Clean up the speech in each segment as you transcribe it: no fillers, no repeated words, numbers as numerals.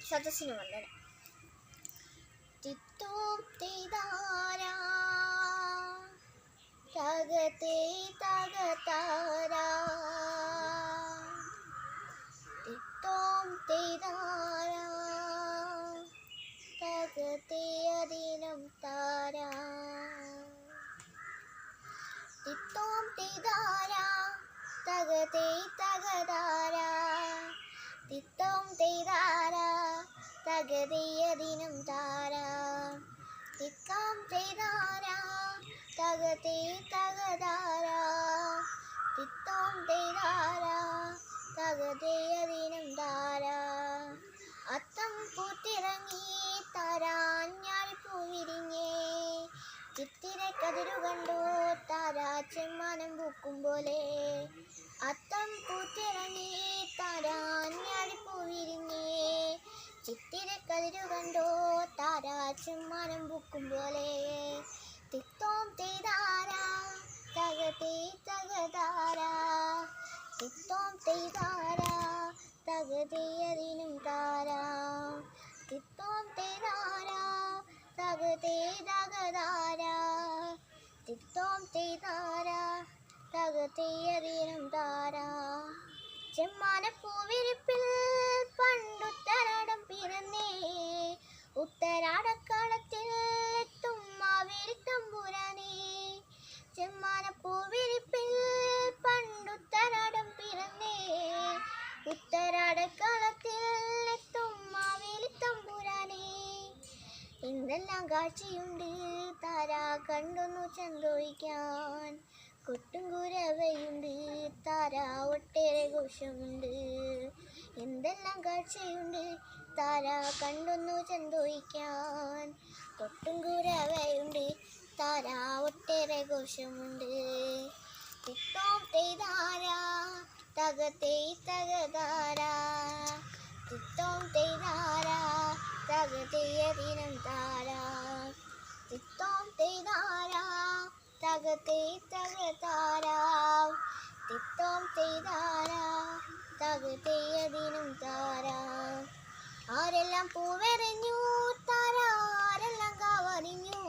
സദസ്സിന് വന്ദനം. തിത്തോം തെയ്താരാ തകതേ തകതാരാ തിത്തോം തെയ്താരാ തകതേ അതിനം താരാ തിത്തോം തെയ്താരാ തകതേ തകതാരാ തിത്തോം തെയ്താരാ തകതേയദിനം താരാ തിത്തോം തെയ്താരാ തകതേ തകതാരാ തിത്തോം തെയ്താരാ തകതേയദിനം താരാ അത്തം പൂത്തിറങ്ങി താരാഞ്ഞാലിപ്പൂ വിരിഞ്ഞേ ചിത്തിരക്കതിരു കണ്ടോ താരാ ചെമ്മാനം പൂക്കും പോലെ അത്തം പൂത്തിറങ്ങി താരാഞ്ഞാലിപ്പൂ വിരിഞ്ഞേ ചിത്തിരക്കതിരു കണ്ടോ താരാ ചെമ്മാനം പൂക്കും പോലെ തിത്തോം തെയ്താരാ തകതേ തകതാരാ തിത്തോം തെയ്താരാ തകതേയദിനം താരാ തിത്തോം തെയ്താരാ തകതേ തകതാരാ തിത്തോം തെയ്താരാ തകതേയദിനം താരാ ചെമ്മാനപ്പൂവിരിപ്പിൽ പണ്ടുത്തരാടം പിറന്നേ ഉത്തരാടക്കാലത്തിൽ എത്തും മാവേലി തമ്പുരാനേ ചെമ്മാനപ്പൂവിരിപ്പിൽ പണ്ടുത്തരാടം പിറന്നേ ഉത്തരാടക്കാലത്തിൽ എത്തും മാവേലി തമ്പുരാനേ എന്തെല്ലാം കാഴ്ചയുണ്ട് താരാ കണ്ടൊന്നു ചന്തോയിക്കാൻ കൊട്ടും കുരവയുണ്ട് താരാ ഒട്ടേറെ ഘോഷമുണ്ട് എന്തെല്ലാം കാഴ്ചയുണ്ട് താരാ കണ്ടൊന്നു ചന്തോയിക്കാൻ കൊട്ടും കുരവയുണ്ട് താരാ ഒട്ടേറെ ഘോഷമുണ്ട് തിത്തോം തെയ്താരാ തകതേ തകതാരാ തിത്തോം തെയ്താരാ തകതേയദിനം താരാ തിത്തോം തെയ്താരാ തകതേ തകതാരാ തിത്തോം തെയ്താരാ തകതേയദിനം താരാ ആരെല്ലാം പൂവെറിഞ്ഞു താരാ ആരെല്ലാം കാവറിഞ്ഞു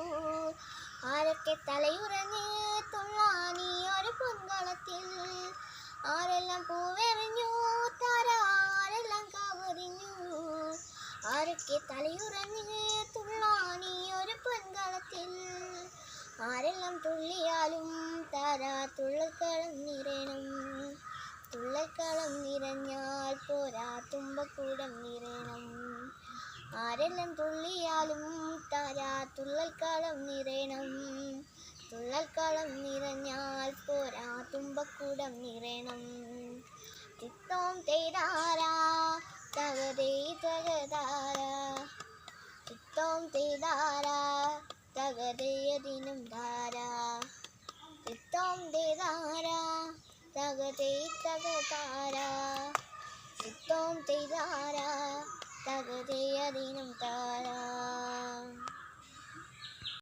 ആരൊക്കെ തലയുറഞ്ഞ് തുള്ളാനീ ഒരു പൊൻകളത്തിൽ ആരെല്ലാം പൂവെറിഞ്ഞു താരാ ആരെല്ലാം കാവറിഞ്ഞു ആരൊക്കെ തലയുറഞ്ഞ് തുള്ളാനീ ഒരു പൊൻകളത്തിൽ ആരെല്ലാം തുള്ളിയാലും താരാ തുള്ളൽക്കളം നിറയണം തുള്ളൽക്കളം നിറഞ്ഞാൽ പോരാ തുമ്പക്കൂടം നിറയണം ആരെല്ലാം തുള്ളിയാലും താരാ തുള്ളൽക്കളം നിറയണം തുള്ളൽക്കളം നിറഞ്ഞാൽ പോരാ തുമ്പക്കൂടം നിറയണം തിത്തോം തെയ്താരാ തകതേ തകതാരാ തിത്തോം തെയ്താരാ തകതേയദിനം താരാ തിത്തോം തെയ്താരാ തകതേ തകതാരാ തിത്തോം തെയ്താരാ തകതേയദിനം താരാ.